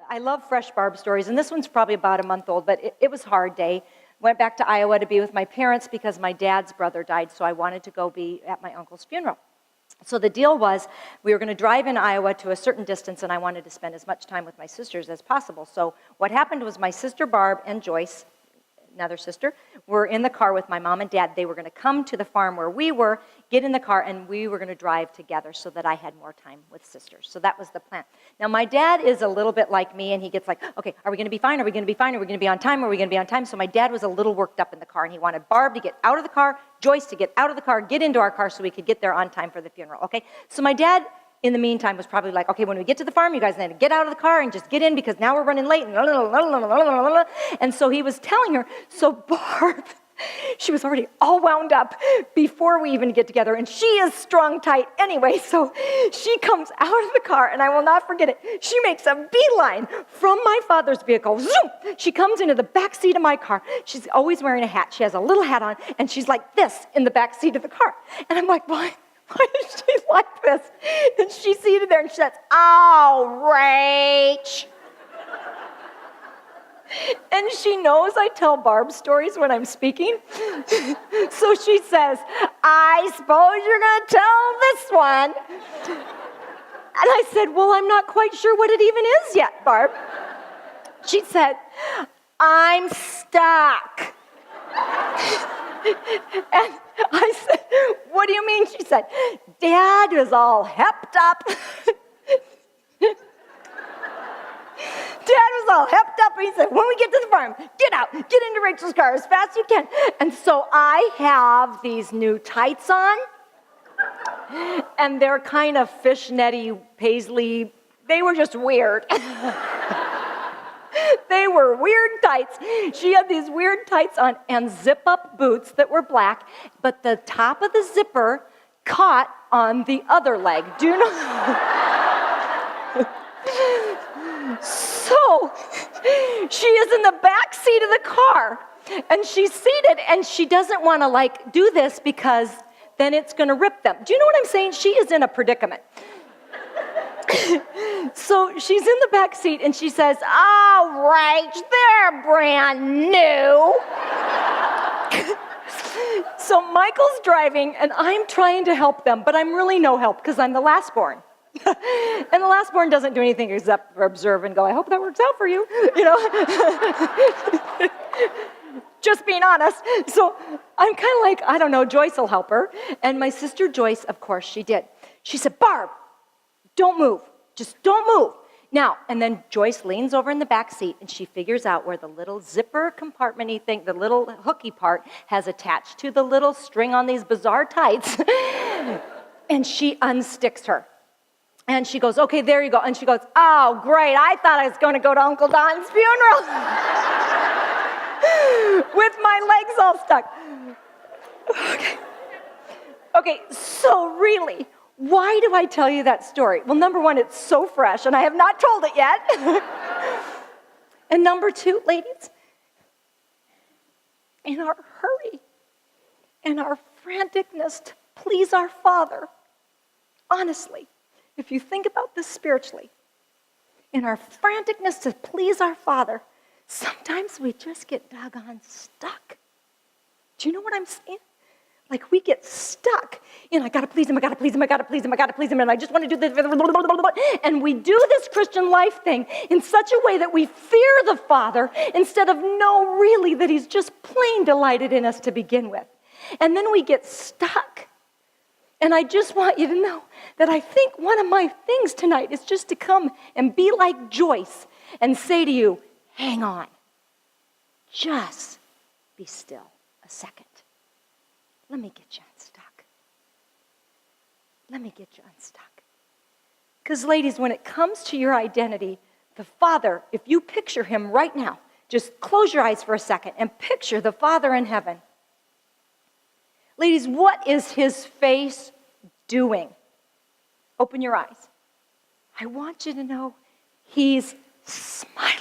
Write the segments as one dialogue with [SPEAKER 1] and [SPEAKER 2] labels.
[SPEAKER 1] I love fresh Barb stories, and this one's probably about a month old, but it was a hard day. Went back to Iowa to be with my parents because my dad's brother died, so I wanted to go be at my uncle's funeral. So the deal was we were going to drive in Iowa to a certain distance, and I wanted to spend as much time with my sisters as possible. So what happened was my sister Barb and Joyce, another sister, were in the car with my mom and dad. They were going to come to the farm where we were, get in the car, and we were going to drive together so that I had more time with sisters. So that was the plan. Now, my dad is a little bit like me, and he gets like, okay, are we going to be fine? Are we going to be fine? Are we going to be on time? Are we going to be on time? So my dad was a little worked up in the car, and he wanted Barb to get out of the car, Joyce to get out of the car, get into our car so we could get there on time for the funeral, okay? So my dad, in the meantime, was probably like, okay, when we get to the farm, you guys need to get out of the car and just get in because now we're running late. And so he was telling her, so Barb, she was already all wound up before we even get together, and she is strung tight anyway, so she comes out of the car, and I will not forget it. She makes a beeline from my father's vehicle. Zoom! She comes into the back seat of my car. She's always wearing a hat. She has a little hat on, and she's like this in the back seat of the car. And I'm like, why is she like this? And she's seated there, and she says, oh, Rach. And she knows I tell Barb stories when I'm speaking. So she says, I suppose you're going to tell this one. And I said, well, I'm not quite sure what it even is yet, Barb. She said, I'm stuck. And I said, what do you mean? She said, Dad is all hepped up. Dad was all hepped up, and he said, when we get to the farm, get out, get into Rachel's car as fast as you can. And so I have these new tights on, and they're kind of fishnetty, paisley. They were just weird. They were weird tights. She had these weird tights on and zip-up boots that were black, but the top of the zipper caught on the other leg. Do you know? So she is in the back seat of the car, and she's seated, and she doesn't want to do this because then it's going to rip them. Do you know what I'm saying? She is in a predicament. So she's in the back seat, and she says, oh, Rach, they're brand new. So Michael's driving, and I'm trying to help them, but I'm really no help because I'm the last born. And the last born doesn't do anything except observe and go, I hope that works out for you, Just being honest. So I'm kind of like, I don't know, Joyce will help her. And my sister Joyce, of course, she did. She said, Barb, don't move. Just don't move. Now, and then Joyce leans over in the back seat, and she figures out where the little zipper compartment-y thing, the little hooky part, has attached to the little string on these bizarre tights. And she unsticks her. And she goes, okay, there you go. And she goes, oh, great. I thought I was going to go to Uncle Don's funeral with my legs all stuck. Okay, so really, why do I tell you that story? Well, number one, it's so fresh, and I have not told it yet. And number two, ladies, in our hurry and our franticness to please our Father, honestly, if you think about this spiritually, in our franticness to please our Father, sometimes we just get doggone stuck. Do you know what I'm saying? Like we get stuck in, I gotta please him, I gotta please him, I gotta please him, I gotta please him, and I just want to do this, and we do this Christian life thing in such a way that we fear the Father instead of know really that he's just plain delighted in us to begin with. And then we get stuck. And I just want you to know that I think one of my things tonight is just to come and be like Joyce and say to you, hang on. Just be still a second. Let me get you unstuck. Let me get you unstuck. Because ladies, when it comes to your identity, the Father, if you picture him right now, just close your eyes for a second and picture the Father in heaven. Ladies, what is his face doing? Open your eyes. I want you to know he's smiling.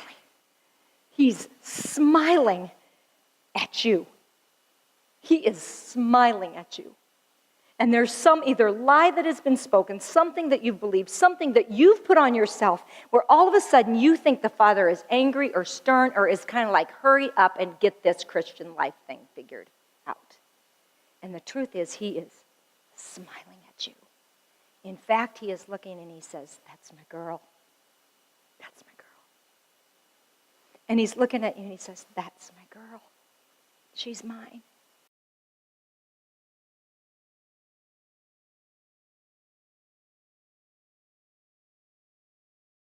[SPEAKER 1] He's smiling at you. He is smiling at you. And there's some either lie that has been spoken, something that you've believed, something that you've put on yourself, where all of a sudden you think the Father is angry or stern or is kind of like, hurry up and get this Christian life thing figured out. And the truth is, he is smiling at you. In fact, he is looking and he says, that's my girl. That's my girl. And he's looking at you and he says, that's my girl. She's mine.